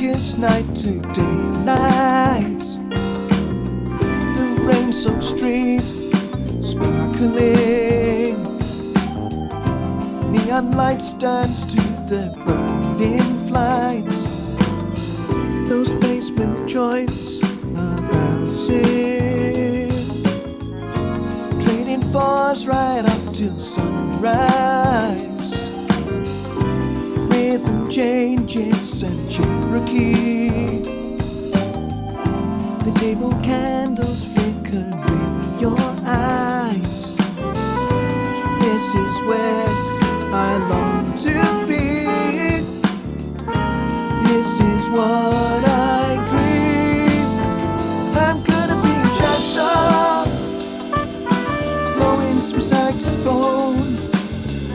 darkest night to daylight. The rain-soaked street sparkling, neon lights dance to the burning flights. Those basement joints are bouncing, trading fours right up till sunrise. Rhythm changes and Cherokee, the table candles flicker in your eyes. This is where I long to be. This is what I dream. I'm gonna be just up, blowing some saxophone,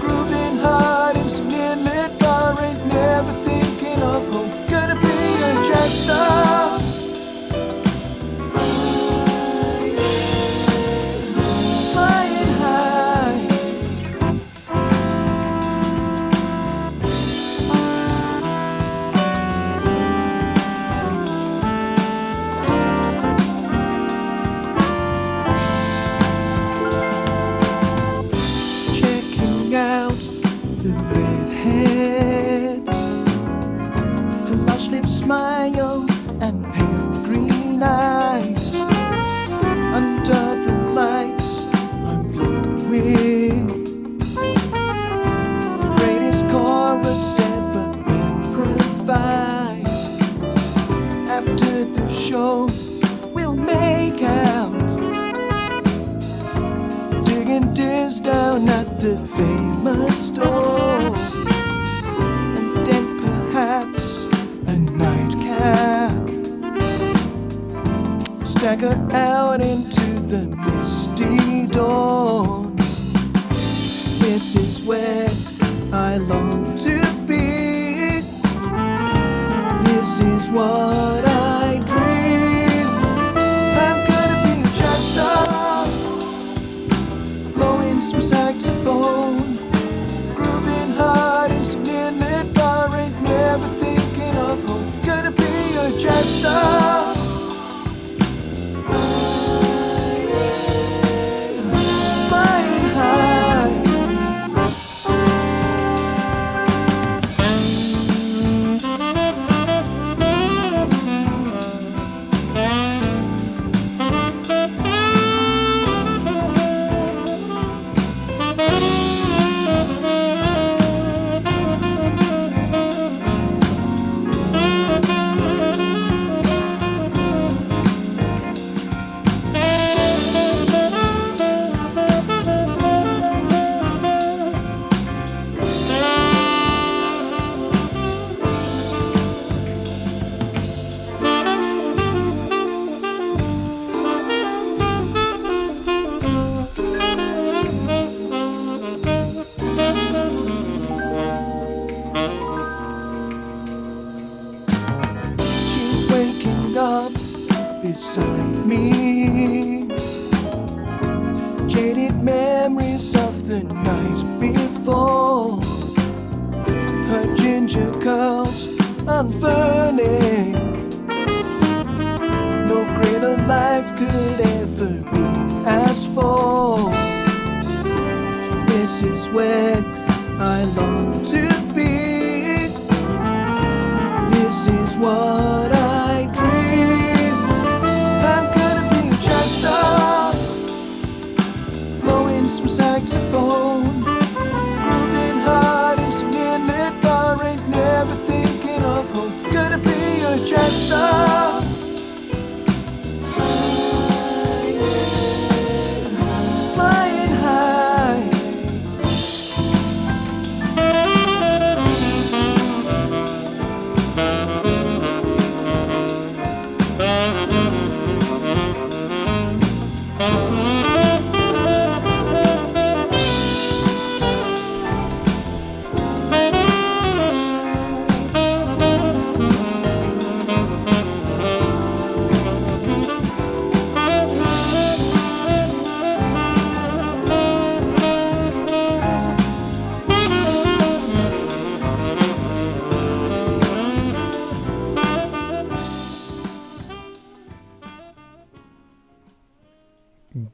grooving hard in some inlet bar, ain't never thinking of home. Gonna be a jazz star, flying high. Checking out the redhead, her lush lips smile and pale green eyes. Under the lights I'm glowing, the greatest chorus ever improvised. After the show we'll make out, digging tears down at the famous store, and then perhaps a nightcap. Stagger out into the misty dawn. This is where I long to be. This is what I dream. I'm gonna be just up, blowing some saxophone, grooving hard in some inlet bar, ain't never thinking of home. Gonna be a jazz star, flying high. She's waking up beside me, jaded memories of the night before, her ginger curls unfurling. No greater life could ever be as full. This is where I long to be. This is what I dream. I'm gonna be just up, blowing some saxophone, grooving hard in some inlet bar, ain't never thinking of home. Gonna be a jazz star, flying high.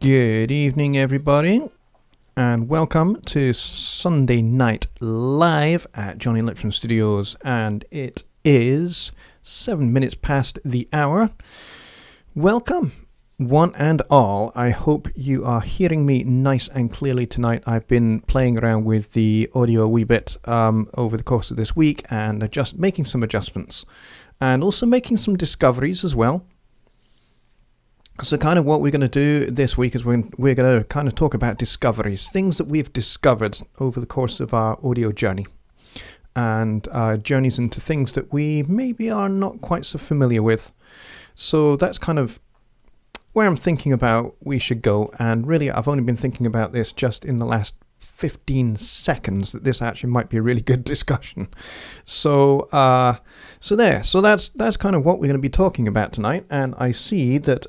Good evening, everybody, and welcome to Sunday Night Live at Johnny Lipton Studios, and it is 7 minutes past the hour. Welcome, one and all. I hope you are hearing me nice and clearly tonight. I've been playing around with the audio a wee bit over the course of this week, and just making some adjustments, and also making some discoveries as well. So kind of what we're going to do this week is we're going to kind of talk about discoveries, things that we've discovered over the course of our audio journey, and journeys into things that we maybe are not quite so familiar with. So that's kind of where I'm thinking about we should go. And really, I've only been thinking about this just in the last 15 seconds, that this actually might be a really good discussion. So that's kind of what we're going to be talking about tonight. And I see that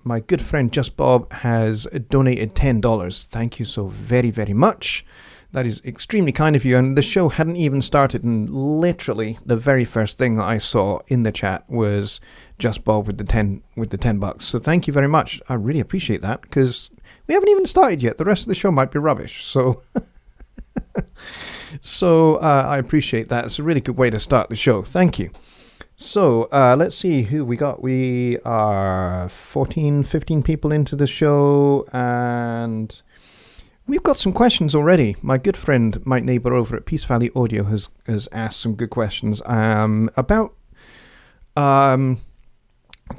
my good friend Just Bob has donated $10. Thank you so very, very much. That is extremely kind of you. And the show hadn't even started, and literally the very first thing I saw in the chat was Just Bob with the $10. So thank you very much. I really appreciate that, because we haven't even started yet. The rest of the show might be rubbish. So I appreciate that. It's a really good way to start the show. Thank you. So let's see who we got. We are 14, 15 people into the show, and we've got some questions already. My good friend, my neighbor over at Peace Valley Audio has asked some good questions about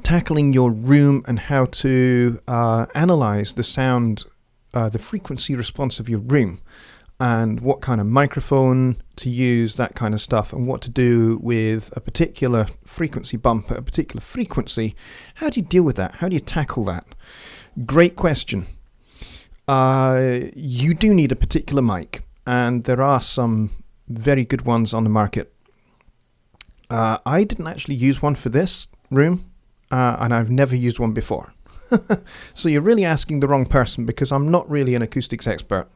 tackling your room and how to analyze the sound, the frequency response of your room, and what kind of microphone to use, that kind of stuff, and what to do with a particular frequency bump at a particular frequency. How do you deal with that? How do you tackle that? Great question. You do need a particular mic, and there are some very good ones on the market. I didn't actually use one for this room. And I've never used one before. So you're really asking the wrong person, because I'm not really an acoustics expert.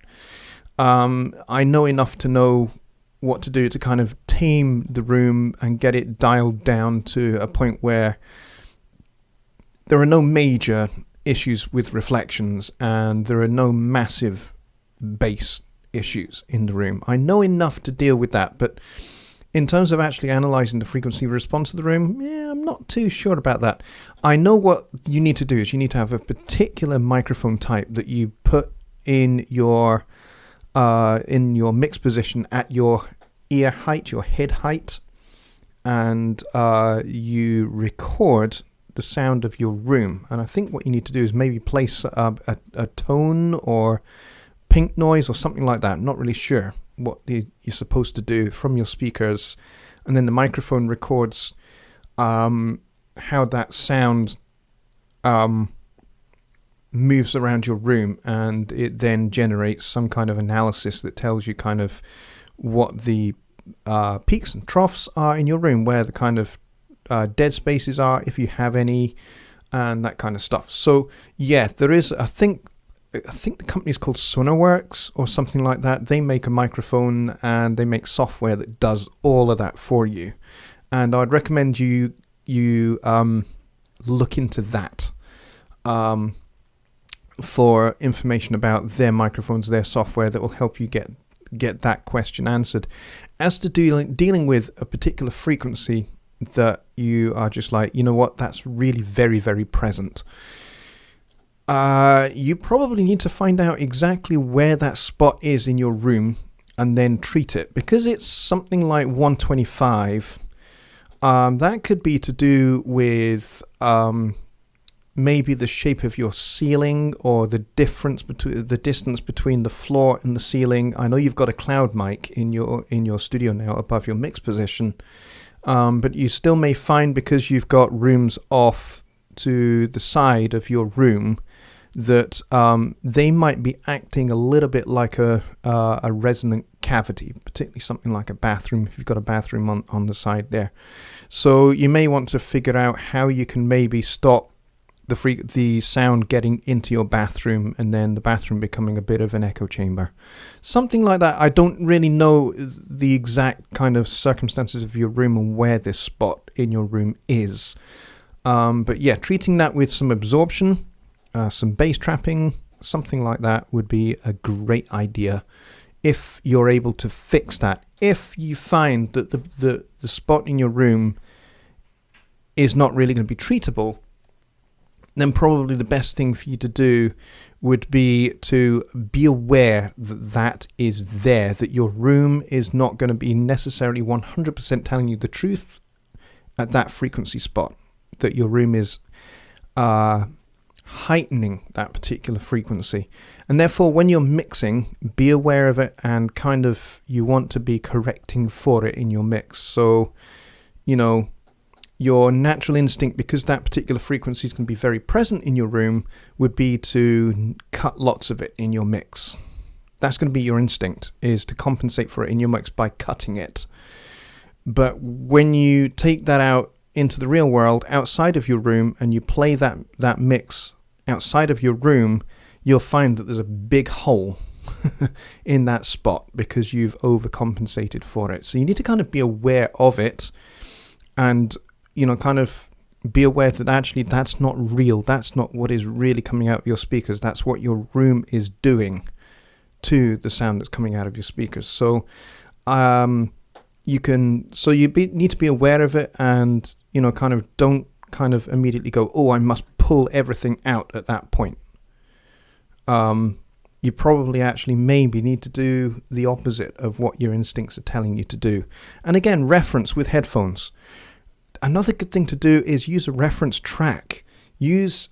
I know enough to know what to do to kind of tame the room and get it dialed down to a point where there are no major issues with reflections and there are no massive bass issues in the room. I know enough to deal with that, but in terms of actually analyzing the frequency response of the room, I'm not too sure about that. I know what you need to do is you need to have a particular microphone type that you put in your mix position at your ear height, your head height, and you record the sound of your room. And I think what you need to do is maybe place a tone or pink noise or something like that. I'm not really sure what you're supposed to do from your speakers, and then the microphone records how that sound moves around your room, and it then generates some kind of analysis that tells you kind of what the peaks and troughs are in your room, where the kind of dead spaces are, if you have any, and that kind of stuff. So yeah, there is, I think the company is called Sonarworks or something like that. They make a microphone and they make software that does all of that for you. And I'd recommend you look into that for information about their microphones, their software that will help you get that question answered. As to dealing with a particular frequency that you are just like, you know what, that's really very, very present. You probably need to find out exactly where that spot is in your room and then treat it. Because it's something like 125, that could be to do with maybe the shape of your ceiling, or the distance between the floor and the ceiling. I know you've got a cloud mic in your studio now above your mix position, but you still may find, because you've got rooms off to the side of your room, that they might be acting a little bit like a resonant cavity, particularly something like a bathroom, if you've got a bathroom on the side there. So you may want to figure out how you can maybe stop the sound getting into your bathroom, and then the bathroom becoming a bit of an echo chamber. Something like that. I don't really know the exact kind of circumstances of your room and where this spot in your room is. But yeah, treating that with some absorption some bass trapping, something like that would be a great idea if you're able to fix that. If you find that the spot in your room is not really going to be treatable, then probably the best thing for you to do would be to be aware that that is there, that your room is not going to be necessarily 100% telling you the truth at that frequency spot, that your room is heightening that particular frequency. And therefore, when you're mixing, be aware of it, and kind of you want to be correcting for it in your mix. So, you know, your natural instinct, because that particular frequency is going to be very present in your room, would be to cut lots of it in your mix. That's going to be your instinct, is to compensate for it in your mix by cutting it. But when you take that out into the real world, outside of your room, and you play that mix outside of your room, you'll find that there's a big hole in that spot because you've overcompensated for it. So you need to kind of be aware of it, and you know, kind of be aware that actually that's not real. That's not what is really coming out of your speakers. That's what your room is doing to the sound that's coming out of your speakers. So need to be aware of it, and you know, kind of don't kind of immediately go, oh, I must pull everything out at that point. You probably actually maybe need to do the opposite of what your instincts are telling you to do. And again, reference with headphones. Another good thing to do is use a reference track. Use,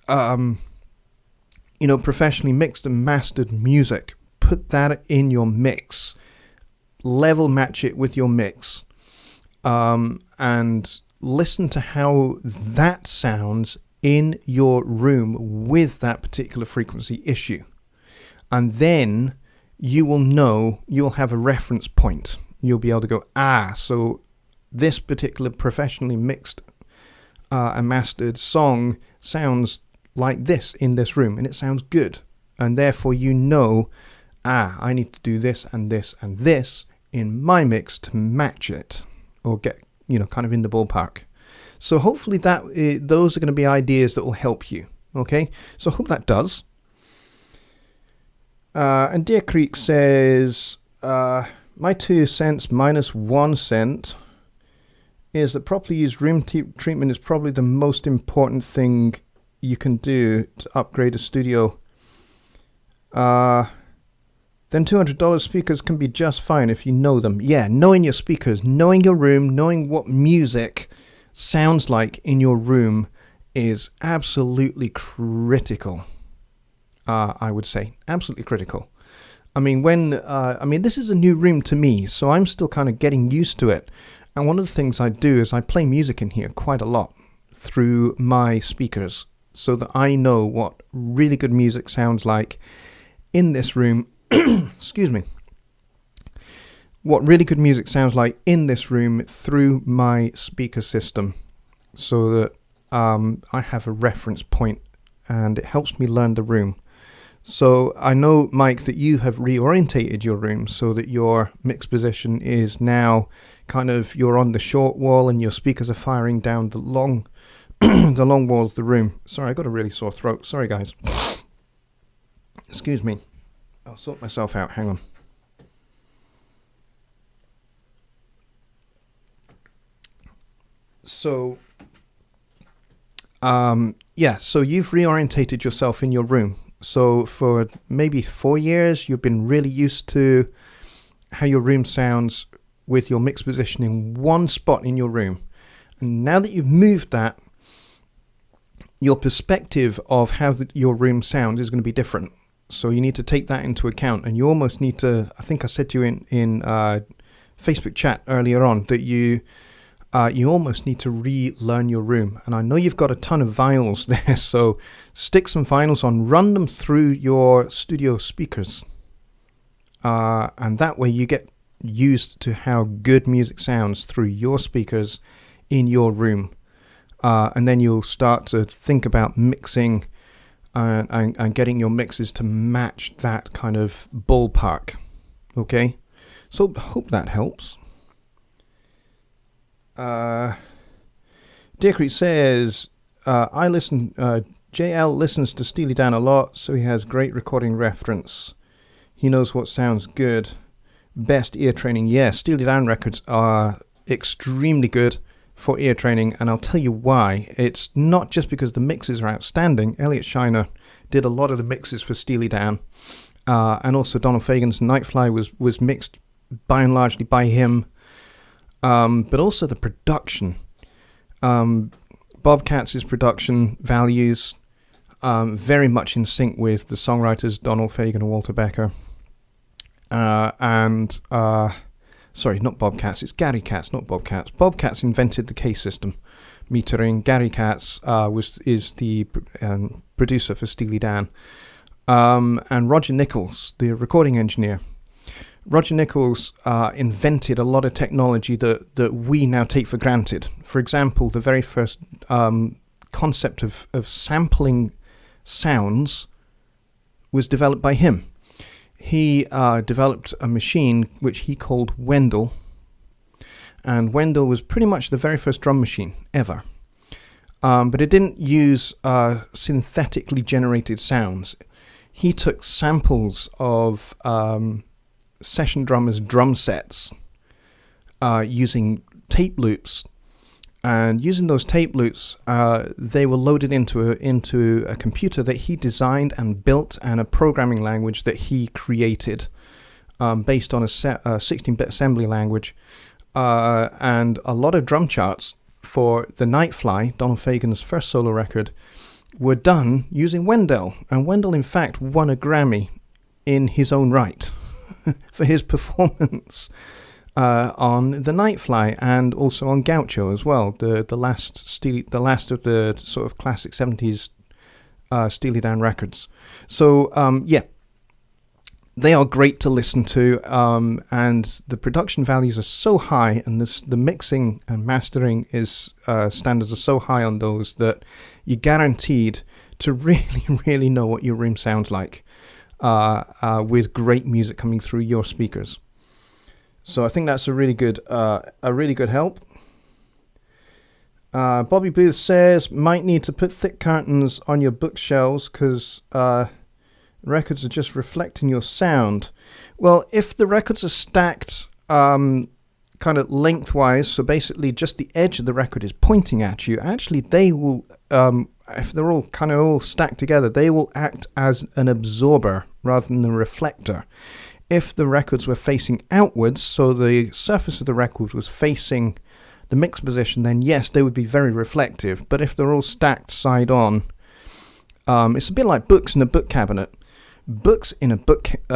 professionally mixed and mastered music. Put that in your mix. Level match it with your mix. And listen to how that sounds in your room with that particular frequency issue. And then you will know, you'll have a reference point. You'll be able to go, so this particular professionally mixed and mastered song sounds like this in this room, and it sounds good. And therefore you know, I need to do this and this and this in my mix to match it, or get, you know, kind of in the ballpark. So hopefully those are going to be ideas that will help you. Okay, so I hope that does. And Deer Creek says, my 2 cents minus 1 cent is that properly used room treatment is probably the most important thing you can do to upgrade a studio. Then $200 speakers can be just fine if you know them. Yeah, knowing your speakers, knowing your room, knowing what music sounds like in your room is absolutely critical. I would say absolutely critical. I mean, this is a new room to me, so I'm still kind of getting used to it. And one of the things I do is I play music in here quite a lot through my speakers, so that I know what really good music sounds like in this room. Excuse me. What really good music sounds like in this room through my speaker system, so that I have a reference point, and it helps me learn the room. So I know, Mike, that you have reorientated your room so that your mix position is now kind of, you're on the short wall and your speakers are firing down the long the long wall of the room. Sorry, I got a really sore throat. Sorry, guys. Excuse me. I'll sort myself out. Hang on. So, so you've reorientated yourself in your room. So for maybe 4 years, you've been really used to how your room sounds with your mix position in one spot in your room. And now that you've moved that, your perspective of how your room sounds is going to be different. So you need to take that into account, and you almost need to, I think I said to you in Facebook chat earlier on, that you almost need to relearn your room. And I know you've got a ton of vinyls there, so stick some vinyls on, run them through your studio speakers. And that way you get used to how good music sounds through your speakers in your room. And then you'll start to think about mixing and getting your mixes to match that kind of ballpark. Okay? So hope that helps. Dear Creek says, I listen JL listens to Steely Dan a lot, so he has great recording reference. He knows what sounds good. Best ear training. Yeah, Steely Dan records are extremely good for ear training, and I'll tell you why. It's not just because the mixes are outstanding. Elliot Shiner did a lot of the mixes for Steely Dan, and also Donald Fagen's Nightfly was mixed by and largely by him, but also the production. Bob Katz's production values very much in sync with the songwriters Donald Fagen and Walter Becker. Sorry, not Bob Katz, it's Gary Katz, not Bob Katz. Bob Katz invented the K system metering. Gary Katz is the producer for Steely Dan. And Roger Nichols, the recording engineer. Roger Nichols invented a lot of technology that we now take for granted. For example, the very first concept of sampling sounds was developed by him. He developed a machine which he called Wendell, and Wendell was pretty much the very first drum machine ever. But it didn't use synthetically generated sounds. He took samples of session drummers' drum sets using tape loops, and using those tape loops, they were loaded into a computer that he designed and built, and a programming language that he created based on a 16-bit assembly language, and a lot of drum charts for the Nightfly, Donald Fagen's first solo record, were done using Wendell. And Wendell, in fact, won a Grammy in his own right for his performance on the Nightfly, and also on Gaucho as well, the last of the sort of classic 70s Steely Dan records. So yeah, they are great to listen to, and the production values are so high, and the mixing and mastering standards are so high on those that you're guaranteed to really, really know what your room sounds like with great music coming through your speakers. So I think that's a really good help. Bobby Booth says, might need to put thick curtains on your bookshelves because records are just reflecting your sound. Well, if the records are stacked kind of lengthwise, so basically just the edge of the record is pointing at you, actually they will, if they're all kind of all stacked together, they will act as an absorber rather than a reflector. If the records were facing outwards, so the surface of the record was facing the mix position, then yes, they would be very reflective. But if they're all stacked side on, it's a bit like books in a book cabinet. Books in a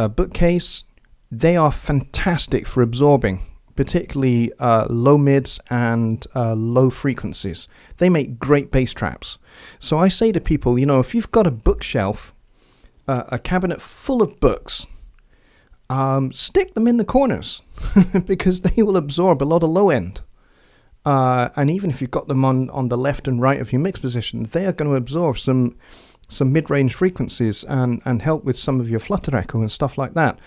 bookcase, they are fantastic for absorbing, particularly low mids and low frequencies. They make great bass traps. So I say to people, if you've got a bookshelf, a cabinet full of books, stick them in the corners because they will absorb a lot of low end. And even if you've got them on the left and right of your mix position, they are going to absorb some mid-range frequencies and help with some of your flutter echo and stuff like that.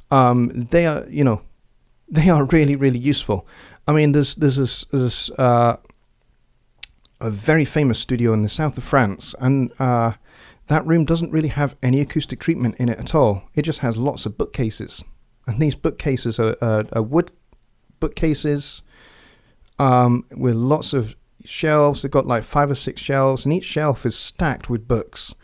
They are really, really useful. I mean, there's a very famous studio in the south of France, and that room doesn't really have any acoustic treatment in it at all. It just has lots of bookcases. And these bookcases are wood bookcases with lots of shelves. They've got like 5 or 6 shelves, and each shelf is stacked with books.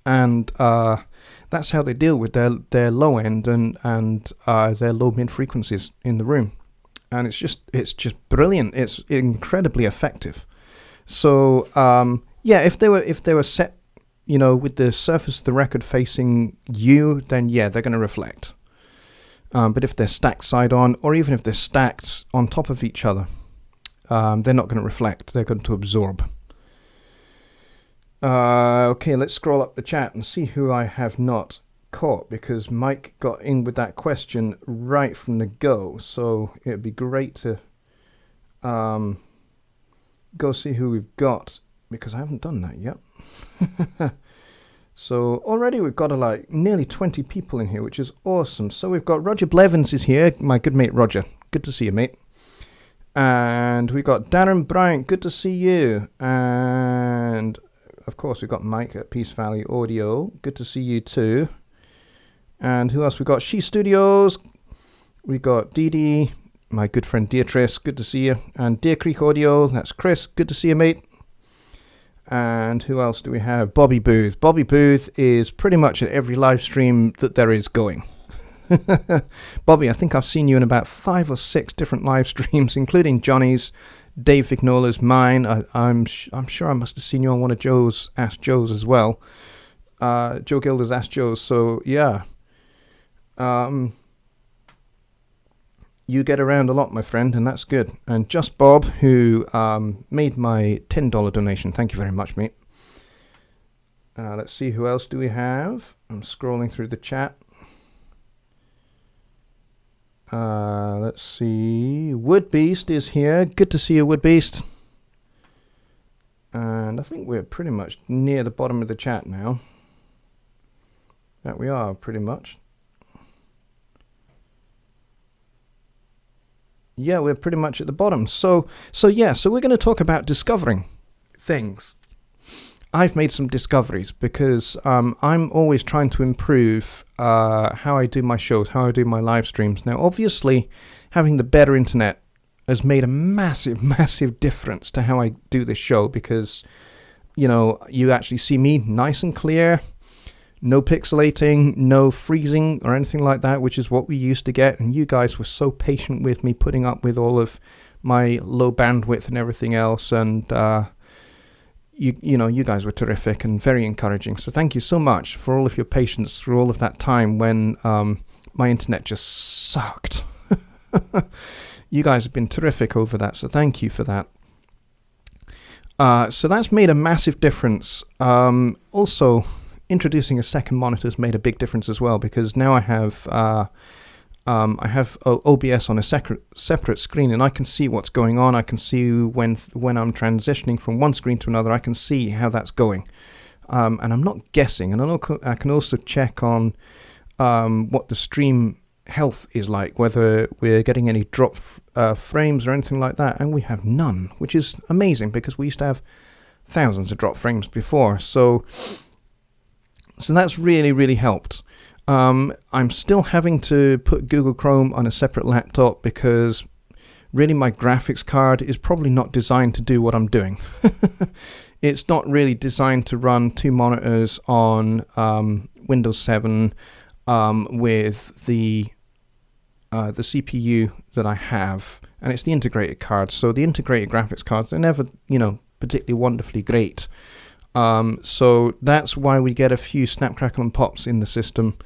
And that's how they deal with their low end and their low mid frequencies in the room. And it's just brilliant. It's incredibly effective. So yeah, if they were set, with the surface of the record facing you, then yeah, they're going to reflect. But if they're stacked side on, or even if they're stacked on top of each other, they're not going to reflect. They're going to absorb. Okay, let's scroll up the chat and see who I have not caught, because Mike got in with that question right from the go. So it'd be great to go see who we've got, because I haven't done that yet. So already we've got nearly 20 people in here, which is awesome. So we've got Roger Blevins is here, my good mate Roger. Good to see you, mate. And we got Darren Bryant, good to see you. And of course, we've got Mike at Peace Valley Audio. Good to see you too. And who else? We've got She Studios. We've got Dee Dee, my good friend Beatrice. Good to see you. And Deer Creek Audio. That's Chris. Good to see you, mate. And who else do we have? Bobby Booth. Bobby Booth is pretty much at every live stream that there is going. Bobby, I think I've seen you in about 5 or 6 different live streams, including Johnny's, Dave Vignola's, mine. I'm sure I must have seen you on one of Joe's Ask Joe's as well. Joe Gilder's Ask Joe's. So yeah, you get around a lot, my friend, and that's good. And Just Bob, who made my $10 donation. Thank you very much, mate. Let's see, who else do we have? I'm scrolling through the chat. Let's see. Woodbeast is here. Good to see you, Woodbeast. And I think we're pretty much near the bottom of the chat now. That we are, pretty much. Yeah, we're pretty much at the bottom. So we're going to talk about discovering things. I've made some discoveries because I'm always trying to improve how I do my shows, how I do my live streams. Now, obviously, having the better internet has made a massive, massive difference to how I do this show because, you know, you actually see me nice and clear, no pixelating, no freezing or anything like that, which is what we used to get. And you guys were so patient with me putting up with all of my low bandwidth and everything else. And, you guys were terrific and very encouraging. So thank you so much for all of your patience through all of that time when my internet just sucked. You guys have been terrific over that. So thank you for that. So that's made a massive difference. Also, introducing a second monitor has made a big difference as well because now I have OBS on a separate screen and I can see what's going on. I can see when I'm transitioning from one screen to another. I can see how that's going, and I'm not guessing. And I can also check on what the stream health is like, whether we're getting any drop frames or anything like that, and we have none, which is amazing because we used to have thousands of drop frames before. So that's really, really helped. I'm still having to put Google Chrome on a separate laptop because really my graphics card is probably not designed to do what I'm doing. It's not really designed to run 2 monitors on Windows 7 with the CPU that I have, and it's the integrated card. So the integrated graphics cards, they're never, particularly wonderfully great. So that's why we get a few snap, crackle and pops in the system.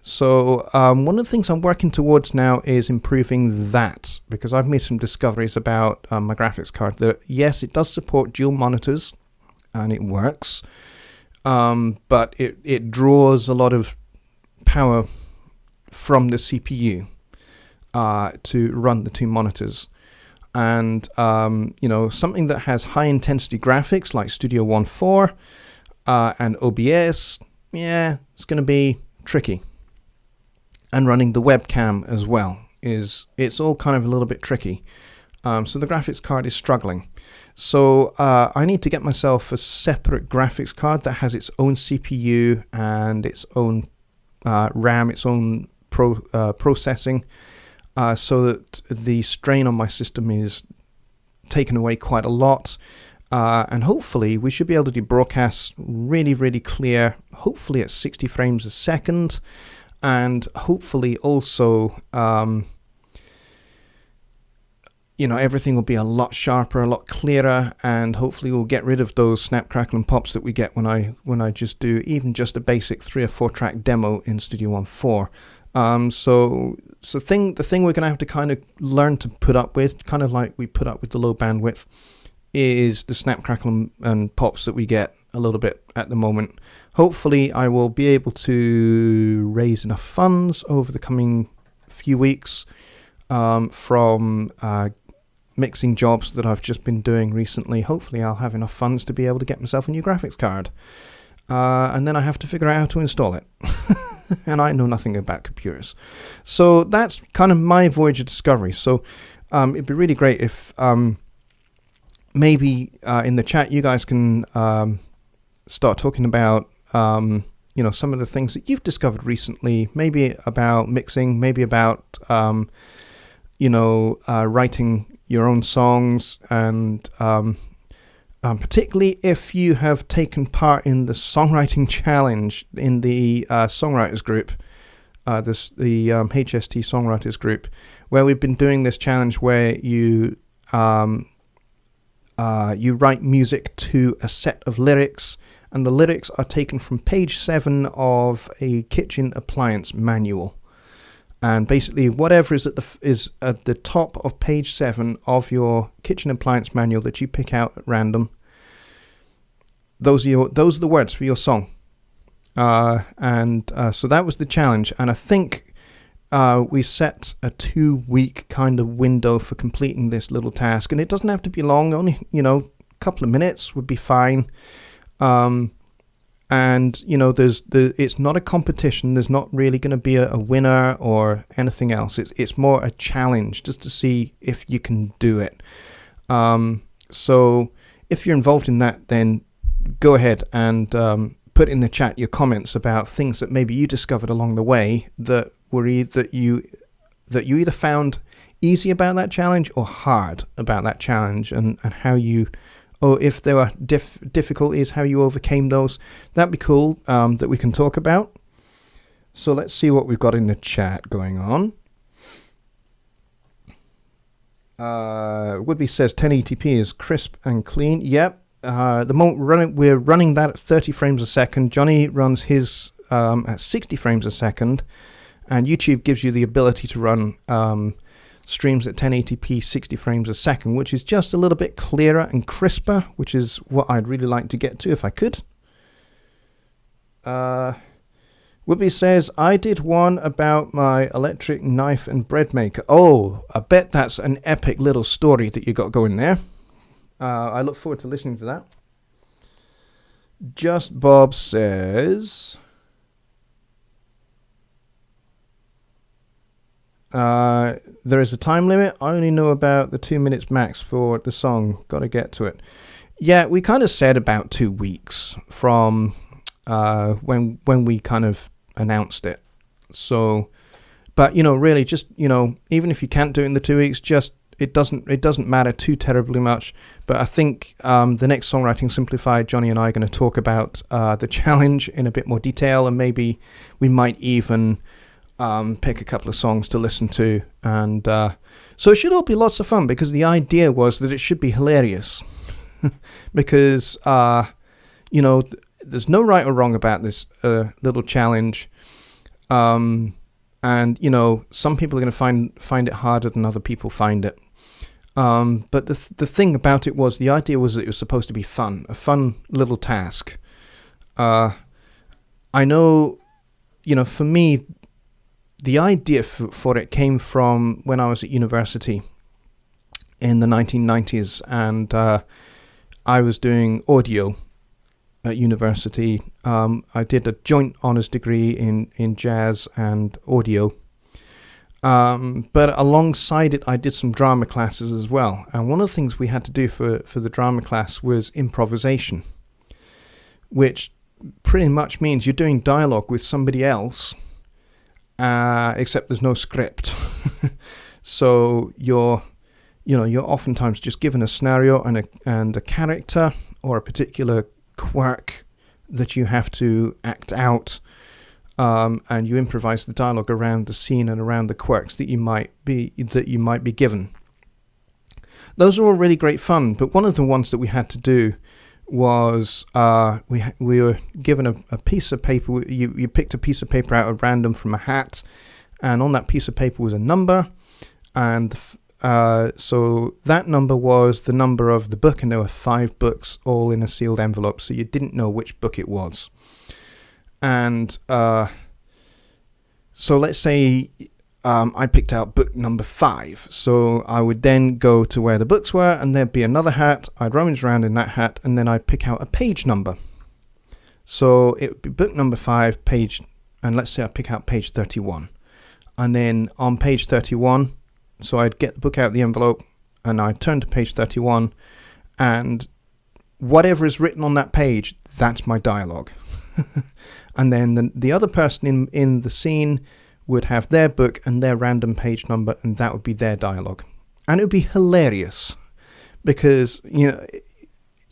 So one of the things I'm working towards now is improving that because I've made some discoveries about my graphics card that yes, it does support dual monitors and it works, but it draws a lot of power from the CPU to run the 2 monitors. And, something that has high intensity graphics like Studio One 4 and OBS, it's going to be tricky. And running the webcam as well it's all kind of a little bit tricky. So the graphics card is struggling. So I need to get myself a separate graphics card that has its own CPU and its own RAM, its own processing. So that the strain on my system is taken away quite a lot. And hopefully we should be able to do broadcasts really, really clear, hopefully at 60 frames a second. And hopefully also, everything will be a lot sharper, a lot clearer. And hopefully we'll get rid of those snap, crackle and pops that we get when I just do even just a basic 3 or 4 track demo in Studio One 4. So the thing we're going to have to kind of learn to put up with, kind of like we put up with the low bandwidth, is the snap, crackle and pops that we get a little bit at the moment. Hopefully I will be able to raise enough funds over the coming few weeks from mixing jobs that I've just been doing recently. Hopefully I'll have enough funds to be able to get myself a new graphics card. And then I have to figure out how to install it. And I know nothing about computers. So that's kind of my voyage of discovery. So it'd be really great if maybe in the chat you guys can start talking about some of the things that you've discovered recently, maybe about mixing, maybe about writing your own songs, and particularly if you have taken part in the songwriting challenge in the songwriters group, the HST songwriters group, where we've been doing this challenge where you write music to a set of lyrics, and the lyrics are taken from page 7 of a kitchen appliance manual. And basically, whatever is at the top of page 7 of your kitchen appliance manual that you pick out at random, those are the words for your song. So that was the challenge, and I think we set a 2-week kind of window for completing this little task, and it doesn't have to be long. Only a couple of minutes would be fine. It's not a competition. There's not really going to be a winner or anything else. It's more a challenge just to see if you can do it. So if you're involved in that, then go ahead and put in the chat your comments about things that maybe you discovered along the way that you either found easy about that challenge or hard about that challenge, and how you, or if there were difficulties, how you overcame those. That'd be cool that we can talk about. So let's see what we've got in the chat going on. Woodby says 1080p is crisp and clean. Yep. The moment we're running that at 30 frames a second. Johnny runs his at 60 frames a second, and YouTube gives you the ability to run streams at 1080p 60 frames a second, which is just a little bit clearer and crisper, which is what I'd really like to get to if I could. Woodby says, I did one about my electric knife and bread maker. Oh, I bet that's an epic little story that you got going there. I look forward to listening to that. Just Bob says, there is a time limit. I only know about the 2 minutes max for the song. Got to get to it. Yeah, we kind of said about 2 weeks from when we kind of announced it. So, but really, just even if you can't do it in the 2 weeks, just it doesn't matter too terribly much. But I think the next Songwriting Simplified, Johnny and I are going to talk about the challenge in a bit more detail, and maybe we might even pick a couple of songs to listen to. And so it should all be lots of fun, because the idea was that it should be hilarious. Because there's no right or wrong about this little challenge. And some people are going to find it harder than other people find it. But the thing about it was, the idea was that it was supposed to be fun, a fun little task. I know, for me, the idea for it came from when I was at university in the 1990s, and I was doing audio at university. I did a joint honours degree in jazz and audio. But alongside it, I did some drama classes as well. And one of the things we had to do for the drama class was improvisation, which pretty much means you're doing dialogue with somebody else, except there's no script. So you're oftentimes just given a scenario and a character or a particular quirk that you have to act out, and you improvise the dialogue around the scene and around the quirks that you might be given. Those are all really great fun, but one of the ones that we had to do was we were given a piece of paper. You picked a piece of paper out at random from a hat, and on that piece of paper was a number, and so that number was the number of the book, and there were 5 books all in a sealed envelope, so you didn't know which book it was. And so let's say I picked out book number 5, so I would then go to where the books were, and there'd be another hat. I'd rummage around in that hat, and then I'd pick out a page number. So it would be book number 5, page, and let's say I pick out page 31. And then on page 31, so I'd get the book out of the envelope, and I'd turn to page 31, and whatever is written on that page, that's my dialogue. And then the other person in the scene would have their book and their random page number, and that would be their dialogue. And it would be hilarious because,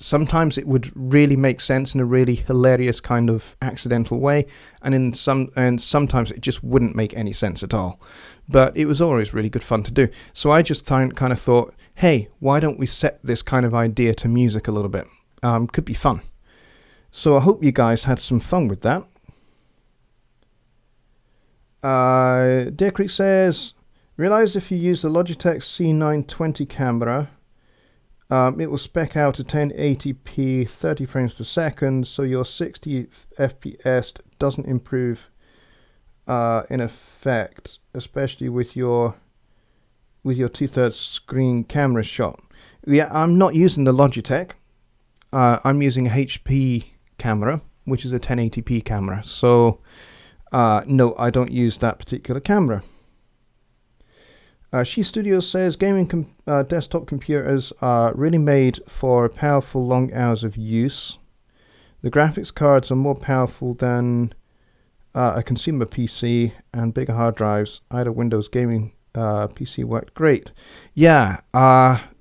sometimes it would really make sense in a really hilarious kind of accidental way, and sometimes it just wouldn't make any sense at all. But it was always really good fun to do. So I just kind of thought, hey, why don't we set this kind of idea to music a little bit? Could be fun. So I hope you guys had some fun with that. Deer Creek says, realize if you use the Logitech C920 camera, it will spec out a 1080p 30 frames per second, so your 60 FPS doesn't improve in effect, especially with your 2/3 screen camera shot. Yeah, I'm not using the Logitech. I'm using a HP camera, which is a 1080p camera. So no, I don't use that particular camera. She Studios says gaming desktop computers are really made for powerful long hours of use. The graphics cards are more powerful than a consumer PC and bigger hard drives. I had a Windows gaming PC worked great. Yeah,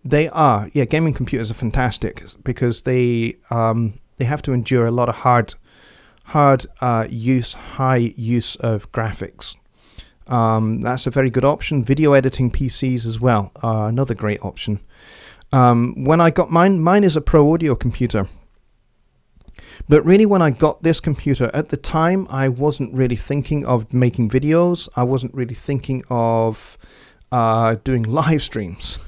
they are. Yeah, gaming computers are fantastic because they have to endure a lot of high use of graphics. That's a very good option. Video editing PCs as well are another great option. When I got mine is a Pro Audio computer. But really, when I got this computer, at the time, I wasn't really thinking of making videos. I wasn't really thinking of doing live streams.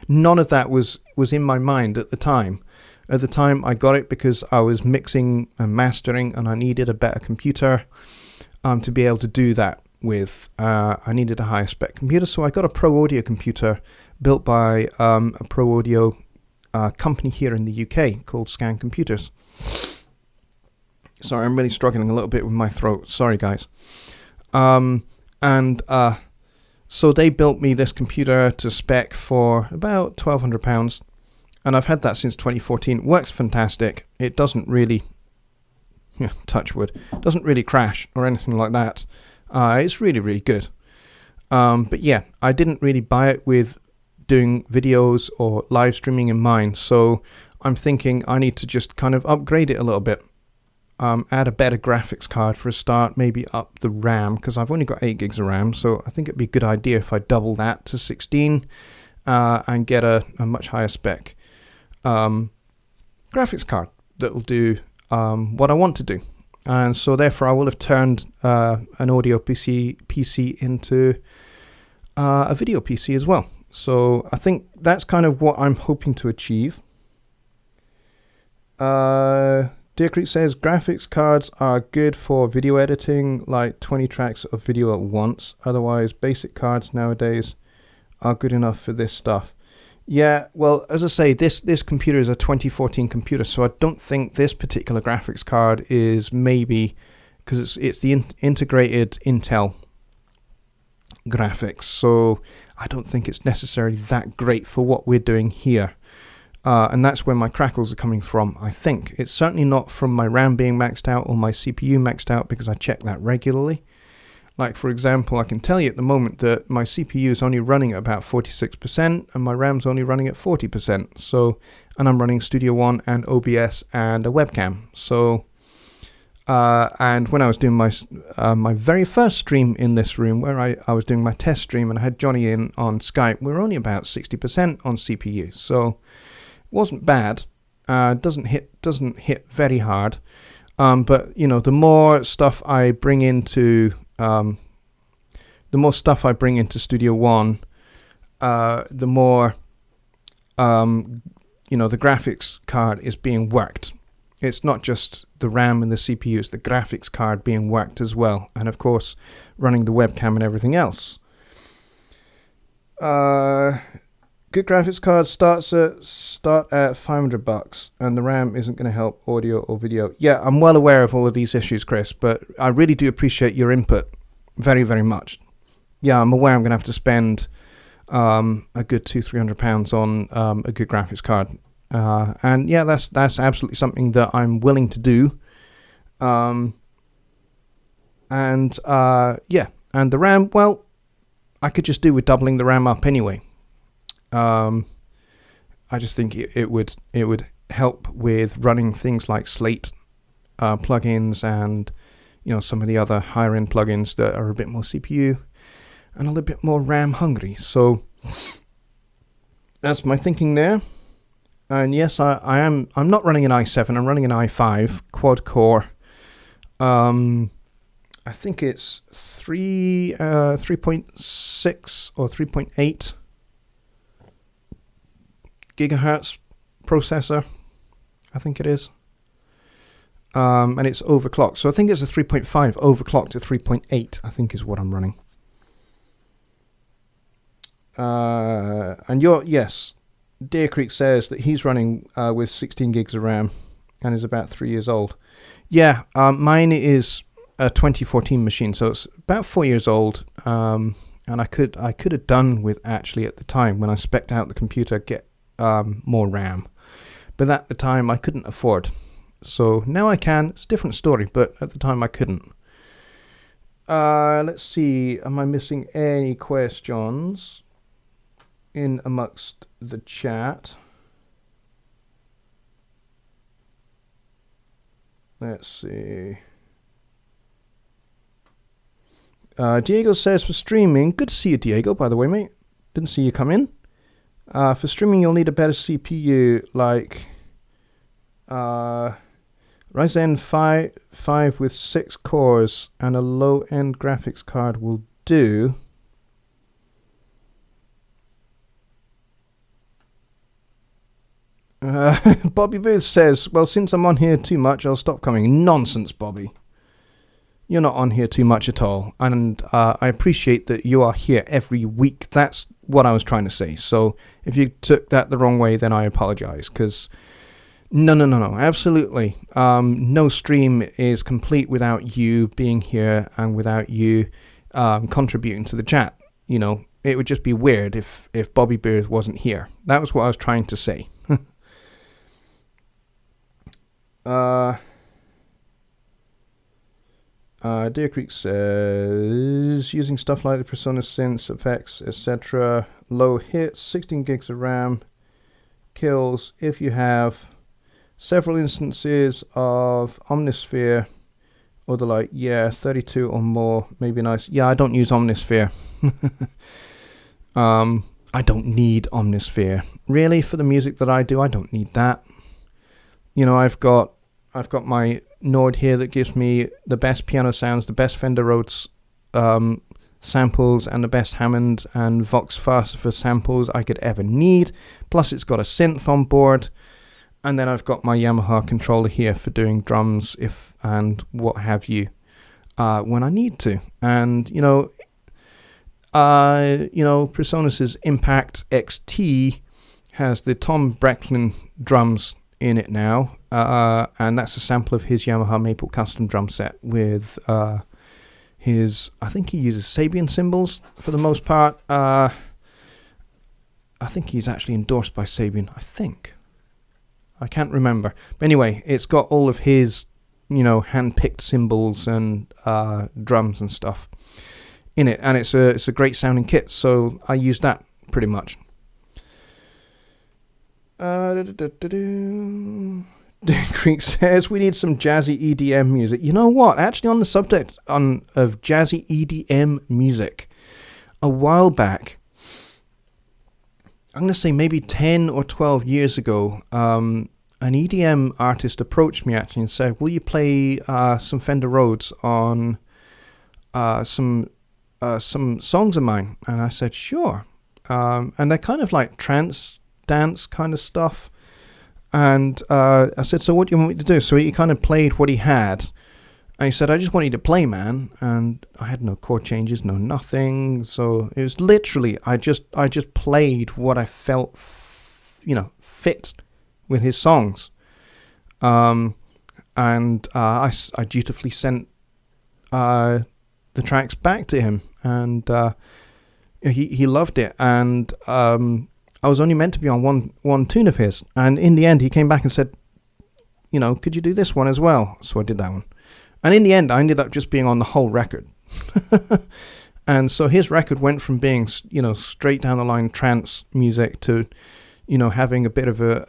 None of that was in my mind at the time. At the time, I got it because I was mixing and mastering, and I needed a better computer to be able to do that with. I needed a higher spec computer, so I got a Pro Audio computer built by a Pro Audio company here in the UK called Scan Computers. Sorry, I'm really struggling a little bit with my throat. Sorry, guys. So they built me this computer to spec for about £1,200, and I've had that since 2014. It works fantastic. It doesn't really, touch wood, doesn't really crash or anything like that. It's really, really good. But yeah, I didn't really buy it with doing videos or live streaming in mind. So I'm thinking I need to just kind of upgrade it a little bit. Add a better graphics card for a start, maybe up the RAM, because I've only got 8 gigs of RAM, so I think it'd be a good idea if I double that to 16 and get a much higher spec graphics card that will do what I want to do. And so therefore I will have turned an audio PC into a video PC as well. So I think that's kind of what I'm hoping to achieve. Deer Creek says graphics cards are good for video editing, like 20 tracks of video at once. Otherwise, basic cards nowadays are good enough for this stuff. Yeah, well, as I say, this computer is a 2014 computer, so I don't think this particular graphics card is maybe, because it's the integrated Intel graphics, so I don't think it's necessarily that great for what we're doing here. And that's where my crackles are coming from, I think. It's certainly not from my RAM being maxed out or my CPU maxed out, because I check that regularly. Like, for example, I can tell you at the moment that my CPU is only running at about 46% and my RAM's only running at 40%. So, and I'm running Studio One and OBS and a webcam. So, and when I was doing my very first stream in this room, where I was doing my test stream and I had Johnny in on Skype, we were only about 60% on CPU. So, it wasn't bad. Doesn't hit very hard. But the more stuff I bring into Studio One, the more the graphics card is being worked. It's not just the RAM and the CPU; it's the graphics card being worked as well, and of course, running the webcam and everything else. Good graphics cards start at $500, and the RAM isn't going to help audio or video. Yeah, I'm well aware of all of these issues, Chris, but I really do appreciate your input very, very much. Yeah, I'm aware I'm going to have to spend a good £200-300 on a good graphics card And yeah, that's absolutely something that I'm willing to do. And the RAM, well, I could just do with doubling the RAM up anyway. I just think it would help with running things like Slate plugins and some of the other higher end plugins that are a bit more CPU and a little bit more RAM hungry. So that's my thinking there. And yes, I'm not running an i7. I'm running an i5 quad core. I think it's 3.6 or 3.8 gigahertz processor, I think it is. And it's overclocked. So I think it's a 3.5 overclocked to 3.8, I think is what I'm running. And yes, Deer Creek says that he's running with 16 gigs of RAM and is about 3 years old. Yeah, mine is a 2014 machine, so it's about 4 years old. And I could have done with actually at the time when I spec'd out the computer get more RAM, but at the time I couldn't afford. So now I can. It's a different story, but at the time I couldn't. Let's see. Am I missing any questions in amongst the chat? Let's see. Diego says for streaming. Good to see you, Diego, by the way, mate. Didn't see you come in. For streaming, you'll need a better CPU, like Ryzen 5 with 6 cores and a low-end graphics card will do. Bobby Booth says, well, since I'm on here too much, I'll stop coming. Nonsense, Bobby. You're not on here too much at all. And I appreciate that you are here every week. That's what I was trying to say. So if you took that the wrong way, then I apologize. Because no, absolutely. No stream is complete without you being here and without you contributing to the chat. It would just be weird if Bobby Booth wasn't here. That was what I was trying to say. Deer Creek says, using stuff like the Persona synths, effects, etc. Low hits, 16 gigs of RAM, kills if you have several instances of Omnisphere or the like. Yeah, 32 or more, maybe nice. Yeah, I don't use Omnisphere. I don't need Omnisphere. Really, for the music that I do, I don't need that. I've got my Nord here that gives me the best piano sounds, the best Fender Rhodes samples, and the best Hammond and Vox Falsifer samples I could ever need. Plus, it's got a synth on board. And then I've got my Yamaha controller here for doing drums and what have you when I need to. And, PreSonus's Impact XT has the Tom Brecklin drums in it now, and that's a sample of his Yamaha Maple custom drum set with his, I think he uses Sabian cymbals for the most part. I think he's actually endorsed by Sabian, I can't remember. But anyway, it's got all of his, hand-picked cymbals and drums and stuff in it, and it's a great sounding kit, so I use that pretty much. Creek says we need some jazzy EDM music. You know what? Actually, on the subject of jazzy EDM music, a while back, I'm going to say maybe 10 or 12 years ago, an EDM artist approached me actually and said, will you play some Fender Rhodes on some songs of mine? And I said, sure. And they're kind of like trance dance kind of stuff. And I said, so what do you want me to do? So he kind of played what he had. And he said, I just want you to play, man. And I had no chord changes, no nothing. So it was literally, I just played what I felt, fit with his songs. And I dutifully sent the tracks back to him. And he loved it. And I was only meant to be on one tune of his, and in the end he came back and said, could you do this one as well? So I did that one, and in the end I ended up just being on the whole record. And so his record went from being straight down the line trance music to having a bit of a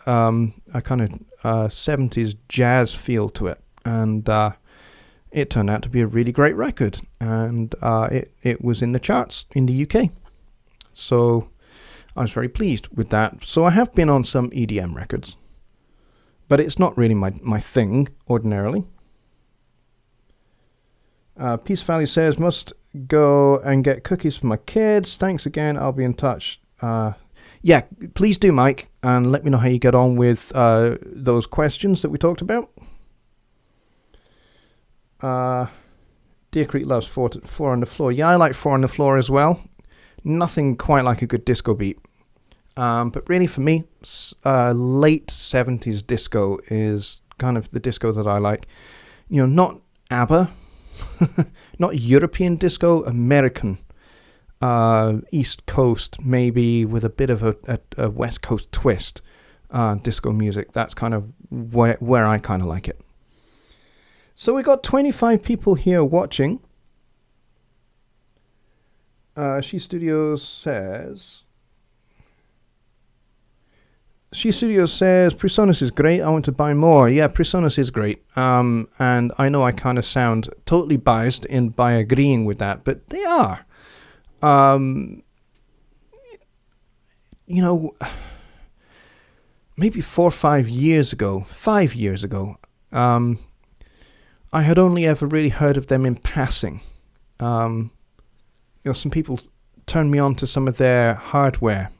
kind of 70s jazz feel to it, and it turned out to be a really great record, and it was in the charts in the UK. So I was very pleased with that. So I have been on some EDM records, but it's not really my thing ordinarily. Peace Valley says, must go and get cookies for my kids. Thanks again. I'll be in touch. Yeah, please do, Mike, and let me know how you get on with those questions that we talked about. Deer Creek loves four on the floor. Yeah, I like Four on the Floor as well. Nothing quite like a good disco beat. But really for me, late 70s disco is kind of the disco that I like. Not ABBA, not European disco, American, East Coast, maybe with a bit of a West Coast twist, disco music. That's kind of where I kind of like it. So we got 25 people here watching. She Studios says, Presonus is great. I want to buy more. Yeah, Presonus is great. And I know I kind of sound totally biased by agreeing with that, but they are. Maybe 4 or 5 years ago, I had only ever really heard of them in passing. Some people turned me on to some of their hardware,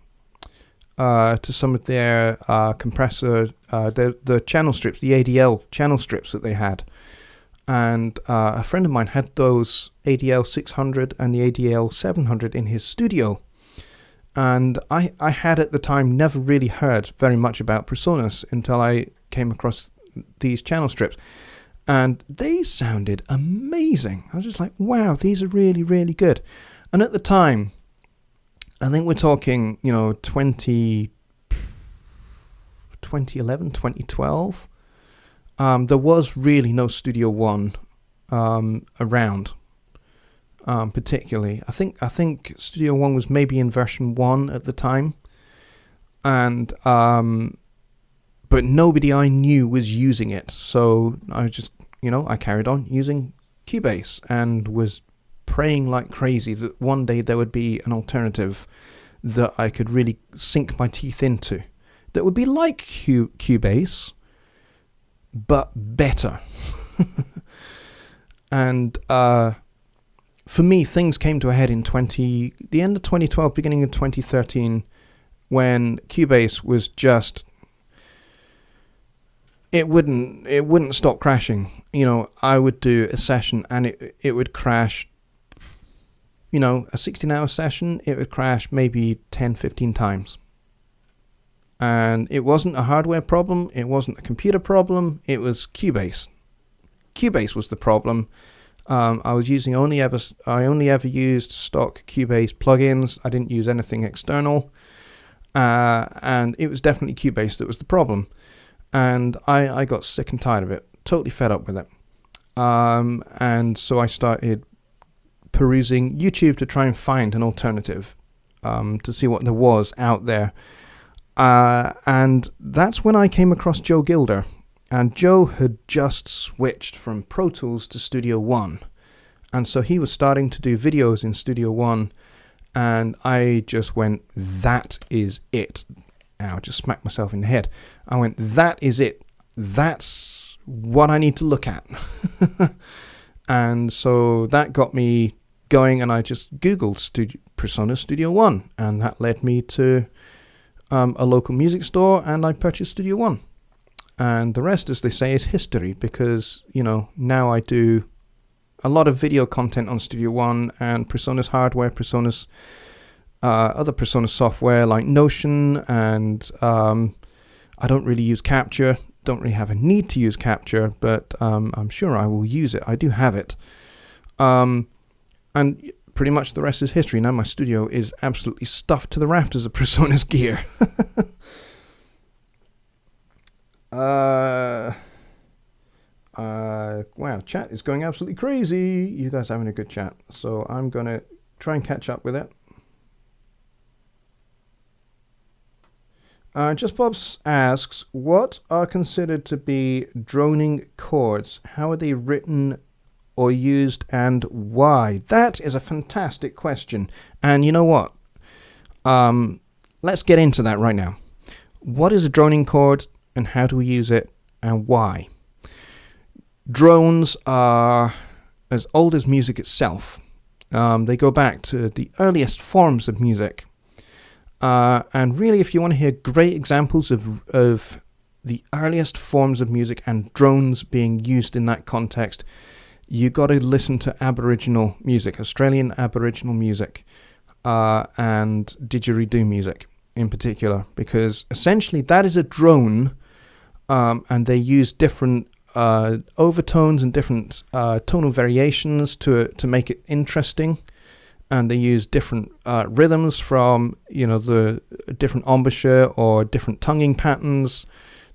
to some of their compressor, the channel strips, the ADL channel strips that they had. And a friend of mine had those ADL 600 and the ADL 700 in his studio. And I had at the time never really heard very much about Presonus until I came across these channel strips. And they sounded amazing. I was just like, wow, these are really, really good. And at the time, I think we're talking, 2011, 2012. There was really no Studio One around, particularly. I think Studio One was maybe in version 1 at the time. And but nobody I knew was using it. So I just, I carried on using Cubase and was praying like crazy that one day there would be an alternative that I could really sink my teeth into. That would be like Cubase, but better. And for me, things came to a head in the end of 2012, beginning of 2013, when Cubase was just... It wouldn't stop crashing. I would do a session and it would crash. A 16-hour session, it would crash maybe 10, 15 times. And it wasn't a hardware problem. It wasn't a computer problem. It was Cubase. Cubase was the problem. I only ever used stock Cubase plugins. I didn't use anything external. And it was definitely Cubase that was the problem. And I got sick and tired of it, totally fed up with it. And so I started perusing YouTube to try and find an alternative, to see what there was out there. And that's when I came across Joe Gilder. And Joe had just switched from Pro Tools to Studio One. And so he was starting to do videos in Studio One. And I just went, that is it. I just smacked myself in the head. I went, that is it. That's what I need to look at. And so that got me going, and I just Googled Presonus Studio One, and that led me to a local music store, and I purchased Studio One. And the rest, as they say, is history, because, now I do a lot of video content on Studio One and Presonus hardware, Presonus other Presonus software like Notion, and I don't really use Capture, don't really have a need to use Capture, but I'm sure I will use it. I do have it. And pretty much the rest is history. Now my studio is absolutely stuffed to the rafters of PreSonus gear. Wow, chat is going absolutely crazy. You guys are having a good chat. So I'm going to try and catch up with it. Just Bobs asks, what are considered to be droning chords? How are they written or used, and why? That is a fantastic question. And you know what? Let's get into that right now. What is a droning chord, and how do we use it, and why? Drones are as old as music itself. They go back to the earliest forms of music. And really, if you want to hear great examples of the earliest forms of music and drones being used in that context, you got to listen to Aboriginal music, Australian Aboriginal music, and didgeridoo music in particular, because essentially that is a drone, and they use different overtones and different tonal variations to make it interesting. And they use different rhythms from, the different embouchure or different tonguing patterns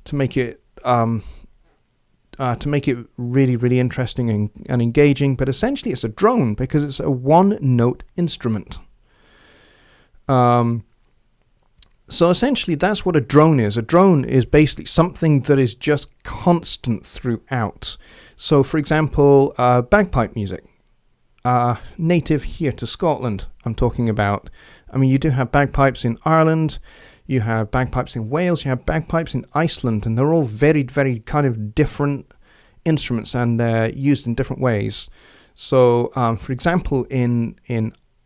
to make it really, really interesting and engaging. But essentially, it's a drone because it's a one-note instrument. So essentially, that's what a drone is. A drone is basically something that is just constant throughout. So, for example, bagpipe music. Native here to Scotland, I'm talking about. I mean, you do have bagpipes in Ireland, you have bagpipes in Wales, you have bagpipes in Iceland, and they're all very, very kind of different instruments, and they're used in different ways. So, for example, in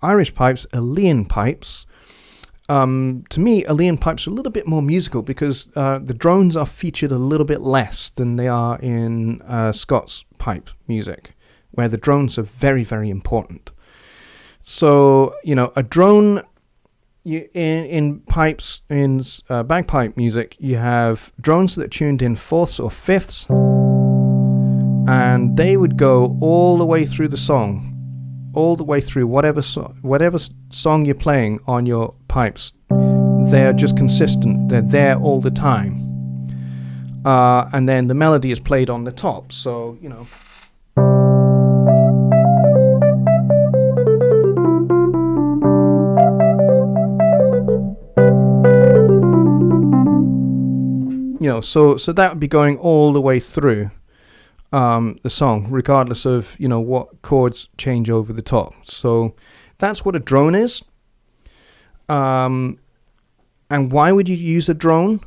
Irish pipes, Aeolian pipes, to me, Aeolian pipes are a little bit more musical because the drones are featured a little bit less than they are in Scots pipe music, where the drones are very, very important. So, a drone, in pipes, in bagpipe music, you have drones that are tuned in fourths or fifths, and they would go all the way through the song, all the way through whatever song you're playing on your pipes. They're just consistent. They're there all the time. And then the melody is played on the top. So, so that would be going all the way through the song, regardless of, what chords change over the top. So that's what a drone is. And why would you use a drone?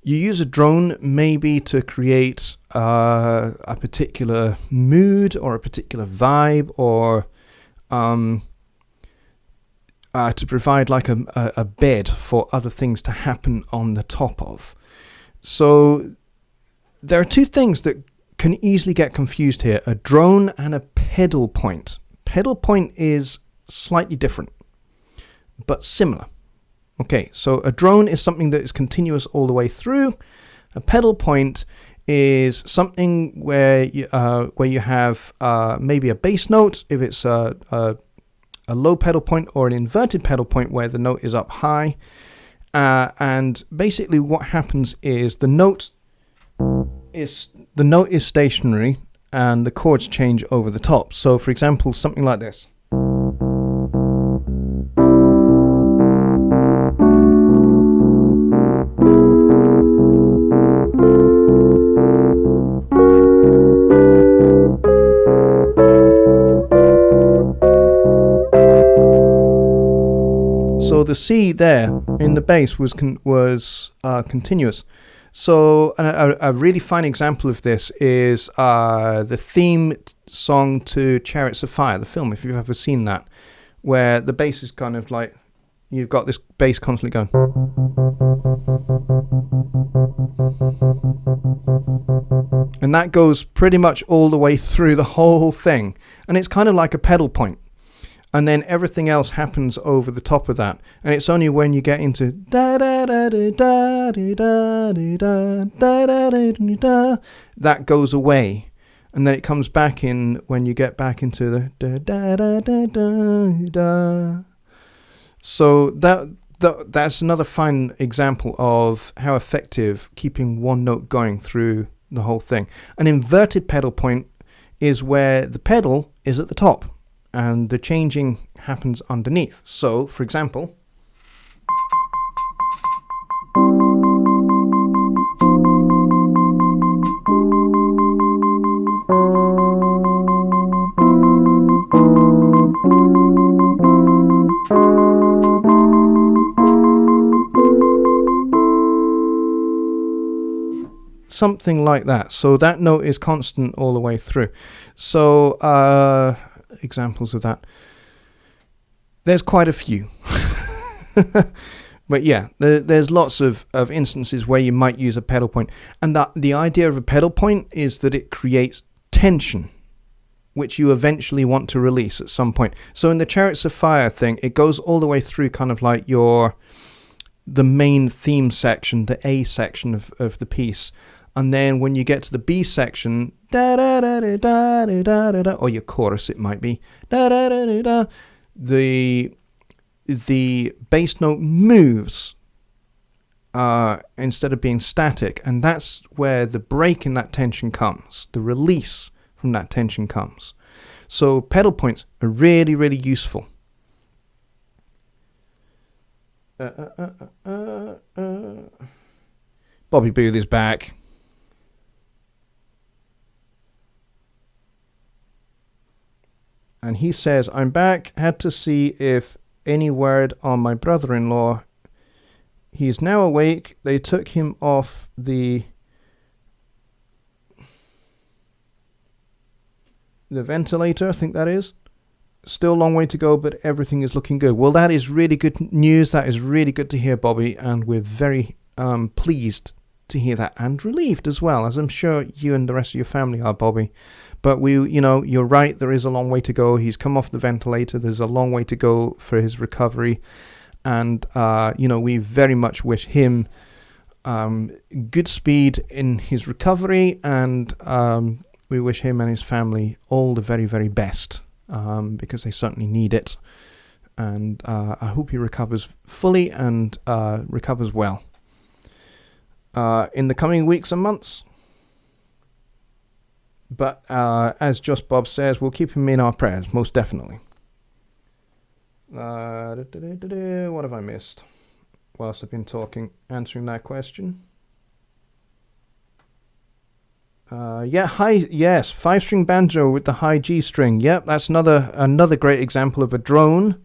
You use a drone maybe to create a particular mood or a particular vibe, or to provide like a bed for other things to happen on the top of. So there are two things that can easily get confused here: a drone and a pedal point. Pedal point is slightly different, but similar. Okay, so a drone is something that is continuous all the way through. A pedal point is something where you have maybe a bass note, if it's a low pedal point, or an inverted pedal point where the note is up high. And basically what happens is the note is stationary and the chords change over the top. So for example, something like this. So the C there in the bass was continuous. So a really fine example of this is the theme song to Chariots of Fire, the film, if you've ever seen that, where the bass is kind of like, you've got this bass constantly going. And that goes pretty much all the way through the whole thing. And it's kind of like a pedal point. And then everything else happens over the top of that. And it's only when you get into da da da da da da da da da da da da, that goes away. and then it comes back in when you get back into the da da da da da da. So that's another fine example of how effective keeping one note going through the whole thing. An inverted pedal point is where the pedal is at the top and the changing happens underneath. So, for example, something like that. So that note is constant all the way through. So examples of that, there's quite a few. But yeah, there's lots of instances where you might use a pedal point. And that the idea of a pedal point is that it creates tension, which you eventually want to release at some point. So in the Chariots of Fire thing, it goes all the way through kind of like the main theme section, the A section of the piece. And then when you get to the B section, da da da da da da da da, or your chorus, it might be da da da da da, the bass note moves instead of being static, and that's where the break in that tension comes, the release from that tension comes. So pedal points are really, really useful. Bobby Booth is back. And he says, I'm back, had to see if any word on my brother-in-law. He is now awake. They took him off the ventilator, I think that is. Still a long way to go, but everything is looking good. Well, that is really good news. That is really good to hear, Bobby, and we're very pleased to hear that, and relieved as well, as I'm sure you and the rest of your family are, Bobby. But you're right, there is a long way to go. He's come off the ventilator. There's a long way to go for his recovery. And, we very much wish him good speed in his recovery. And we wish him and his family all the very, very best, because they certainly need it. And I hope he recovers fully and recovers well in the coming weeks and months. But as Just Bob says, we'll keep him in our prayers, most definitely. What have I missed whilst I've been answering that question? Yes, 5-string banjo with the high G string. Yep, that's another great example of a drone.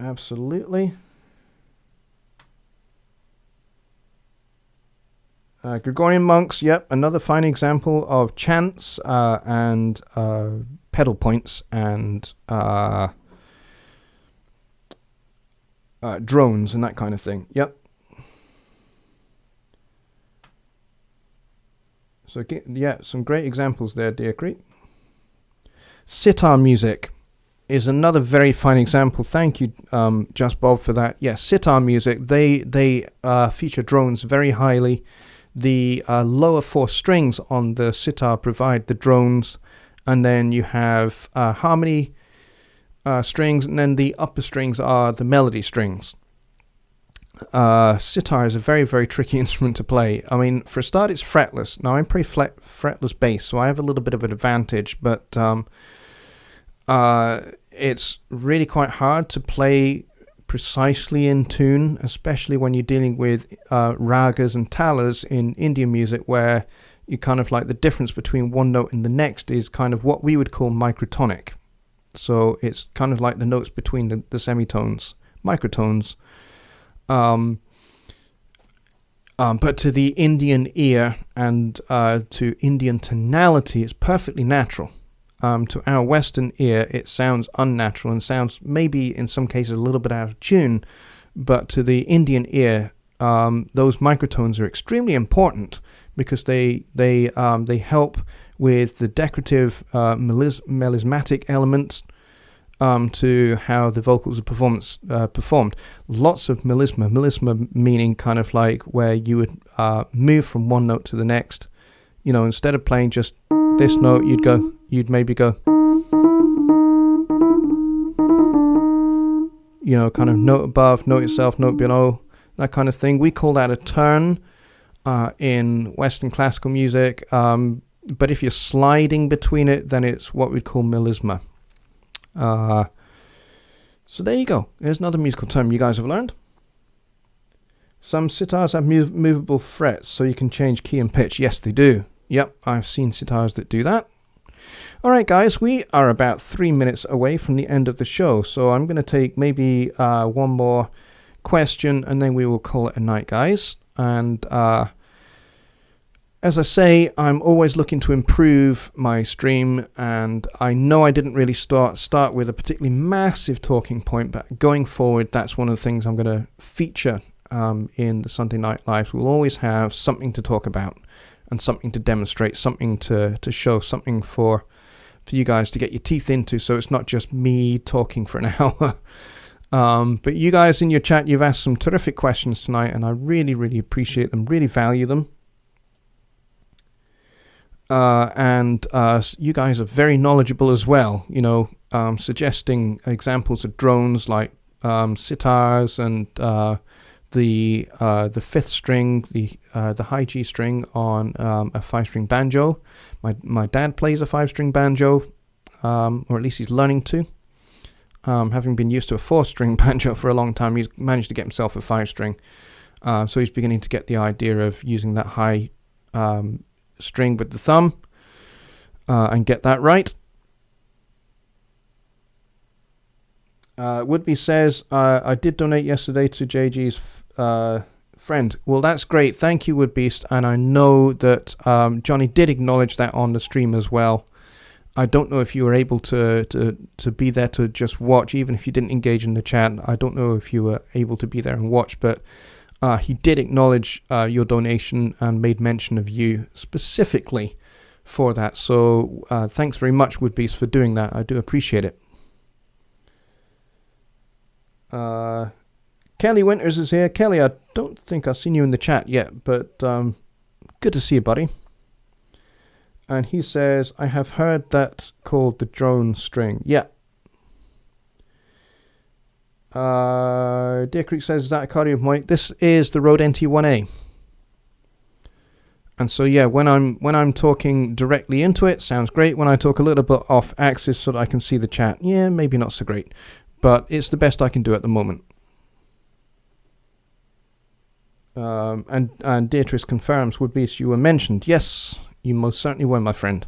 Absolutely. Gregorian monks, yep, another fine example of chants and pedal points and drones and that kind of thing. Yep. So yeah, some great examples there, Deer Creek. Sitar music is another very fine example. Thank you, Just Bob, for that. Yes, sitar music. They feature drones very highly. The lower 4 strings on the sitar provide the drones, and then you have harmony strings, and then the upper strings are the melody strings. Sitar is a very, very tricky instrument to play. I mean, for a start, it's fretless. Now, I play fretless bass, so I have a little bit of an advantage, but it's really quite hard to play precisely in tune, especially when you're dealing with ragas and talas in Indian music, where you kind of like the difference between one note and the next is kind of what we would call microtonic. So it's kind of like the notes between the semitones, microtones. But to the Indian ear and to Indian tonality, it's perfectly natural. To our Western ear, it sounds unnatural and sounds maybe in some cases a little bit out of tune. But to the Indian ear, those microtones are extremely important because they help with the decorative melismatic elements to how the vocals are performed. Lots of melisma meaning kind of like where you would move from one note to the next instead of playing just this note, you'd maybe go, kind of note above, note itself, note below, that kind of thing. We call that a turn in Western classical music. But if you're sliding between it, then it's what we'd call melisma. So there you go. There's another musical term you guys have learned. Some sitars have movable frets, so you can change key and pitch. Yes, they do. Yep, I've seen sitars that do that. All right, guys, we are about 3 minutes away from the end of the show, so I'm going to take maybe one more question, and then we will call it a night, guys. And as I say, I'm always looking to improve my stream, and I know I didn't really start with a particularly massive talking point, but going forward, that's one of the things I'm going to feature in the Sunday Night Lives. We'll always have something to talk about and something to demonstrate, something to show, something for you guys to get your teeth into, so it's not just me talking for an hour. But you guys in your chat, you've asked some terrific questions tonight, and I really, really appreciate them, really value them. And you guys are very knowledgeable as well, suggesting examples of drones like sitars and the fifth string, the high G string on a 5-string banjo. My dad plays a 5-string banjo, or at least he's learning to. Having been used to a 4-string banjo for a long time, he's managed to get himself a 5-string. So he's beginning to get the idea of using that high string with the thumb and get that right. Woodby says, I did donate yesterday to JG's friend. Well, that's great. Thank you, Woodbeast. And I know that Johnny did acknowledge that on the stream as well. I don't know if you were able to be there to just watch, even if you didn't engage in the chat. I don't know if you were able to be there and watch, but he did acknowledge your donation and made mention of you specifically for that. So thanks very much, Woodbeast, for doing that. I do appreciate it. Kelly Winters is here. Kelly, I don't think I've seen you in the chat yet, but good to see you, buddy. And he says, I have heard that called the drone string. Yeah. Deer Creek says, is that a cardio mic? This is the Rode NT1A. And so, yeah, when I'm talking directly into it, sounds great. When I talk a little bit off axis so that I can see the chat, yeah, maybe not so great. But it's the best I can do at the moment. And Beatrice confirms, Woodbeast, you were mentioned. Yes, you most certainly were, my friend.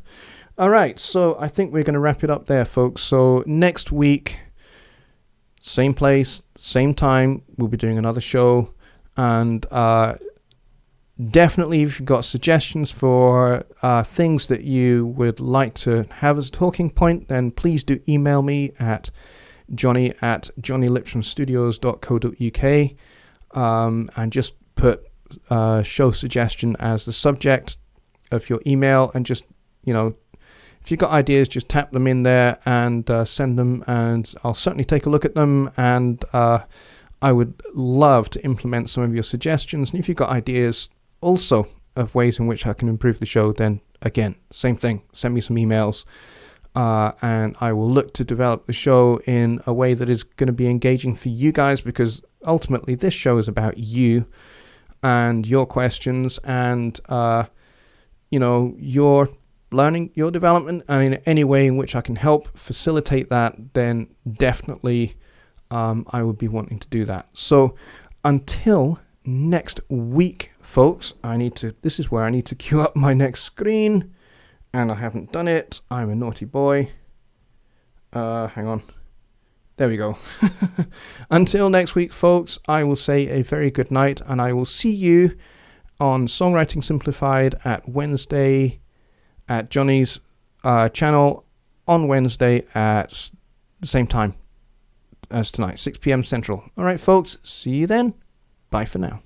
All right, so I think we're going to wrap it up there, folks. So next week, same place, same time, we'll be doing another show. And definitely, if you've got suggestions for things that you would like to have as a talking point, then please do email me at johnny@johnnylipshamstudios.co.uk and just put show suggestion as the subject of your email, and just, if you've got ideas, just tap them in there and send them, and I'll certainly take a look at them, and I would love to implement some of your suggestions. And if you've got ideas also of ways in which I can improve the show, then again, same thing, send me some emails. And I will look to develop the show in a way that is going to be engaging for you guys, because ultimately this show is about you and your questions and, your learning, your development, and in any way in which I can help facilitate that, then definitely I would be wanting to do that. So until next week, folks, this is where I need to queue up my next screen. And I haven't done it. I'm a naughty boy. Hang on. There we go. Until next week, folks, I will say a very good night, and I will see you on Songwriting Simplified at Wednesday at Johnny's channel on Wednesday at the same time as tonight, 6 p.m. Central. All right, folks, see you then. Bye for now.